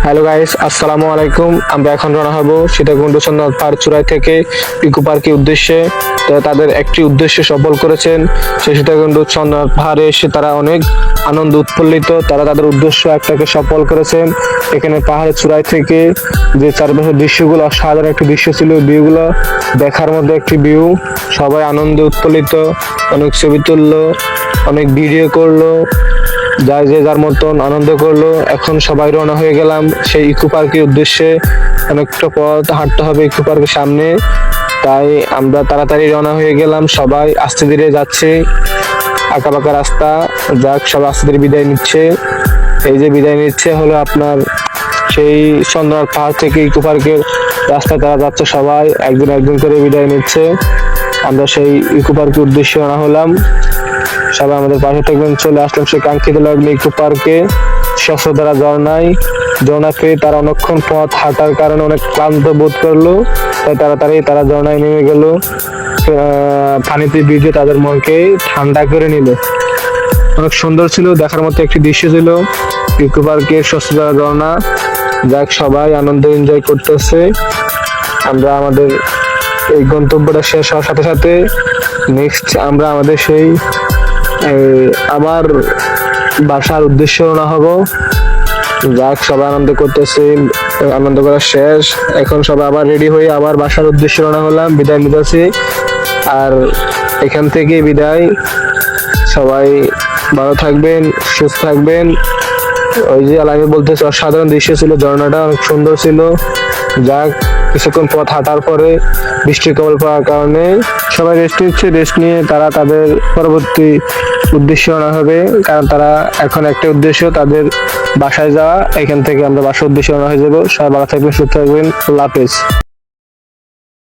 Hello guys, আসসালামু আলাইকুম। আমরা এখন রওনা হব সীতাকুণ্ড চন্দ্রনাথ পাহাড় চূড়ায় থেকে ইকো পার্কের উদ্দেশ্যে। তো তাদের একটি উদ্দেশ্য সফল করেছেন। সেই সীতাকুণ্ড চন্দ্রনাথ পাহাড়ে এসে তারা অনেক আনন্দ উৎফুল্লিত। তারা তাদের উদ্দেশ্য একটাকে সফল করেছেন। এখানে পাহাড়ের চূড়ায় থেকে যে চারপাশের দৃশ্যগুলো, সাধারণ একটি দৃশ্য ছিল, ভিউগুলো দেখার মধ্যে একটি ভিউ। সবাই আনন্দে উৎফুল্লিত, অনেক ছবি তুললো, অনেক ভিডিও করলো, যে যার মতন আনন্দ করলো। এখন সবাই রওনা হয়ে গেলাম সেই ইকো পার্কের উদ্দেশ্যে। অনেকটা পথ হাঁটতে হবে ইকো পার্কের সামনে, তাই আমরা তাড়াতাড়ি রওনা হয়ে গেলাম। সবাই আস্তে ধীরে যাচ্ছে, আঁকা বাঁকা রাস্তা। যাক, সবাই আস্তে ধীরে বিদায় নিচ্ছে। এই যে বিদায় নিচ্ছে হলো আপনার সেই চন্দ্রনাথ পাহাড় থেকে ইকো পার্কের রাস্তায় তারা যাচ্ছে। সবাই একজন একজন করে বিদায় নিচ্ছে। আমরা সেই ইকো পার্কের উদ্দেশ্যে রওনা হলাম। সবাই আমাদের পাশে থাকবেন। চলে আসলাম সেই কাঙ্ক্ষিত লগ্নে ইকো পার্কে, স্বচ্ছধারা ঝর্ণা পেয়ে তারা অনেকক্ষণ পথ হাঁটার কারণে অনেক ক্লান্ত বোধ করলো, তাই তাড়াতাড়ি তারা ঝর্ণায় নেমে গেল। পানিতে ভিজে তাদের মনকে ঠান্ডা করে নিল। অনেক সুন্দর ছিল, দেখার মতো একটি দৃশ্য ছিল ইকো পার্কের স্বচ্ছধারা ঝর্ণা। যাক, সবাই আনন্দ এনজয় করতেছে। আমরা আমাদের এই গন্তব্যটা শেষ হওয়ার সাথে সাথে নেক্সট আমরা আমাদের সেই আবার বাসার উদ্দেশ্যে রওনা হব। যাক, সবাই আনন্দ করতেছে, আনন্দ করা শেষ। এখন সবাই আবার রেডি হয়ে আবার বাসার উদ্দেশ্যে রওনা হলাম, বিদায় নিতেছি। আর এখান থেকে বিদায়। সবাই ভালো থাকবেন, সুস্থ থাকবেন। ওই যে আমি বলতেছি, অসাধারণ দৃশ্য ছিল, ঝর্ণাটা অনেক সুন্দর ছিল। যাক, কিছুক্ষণ পথ হাঁটার পরে বৃষ্টি কেবল পড়ার কারণে সবাই রেস্ট নিচ্ছে। রেস্ট নিয়ে তারা তাদের পরবর্তী উদ্দেশ্যে রওনা হবে, কারণ তারা এখন একটা উদ্দেশ্য তাদের বাসায় যাওয়া। এখান থেকে আমরা বাসার উদ্দেশ্যে রওনা হয়ে যাবো। সবাই ভালো থাকবেন, সুস্থ থাকবেন। আল্লাহ হাফেজ।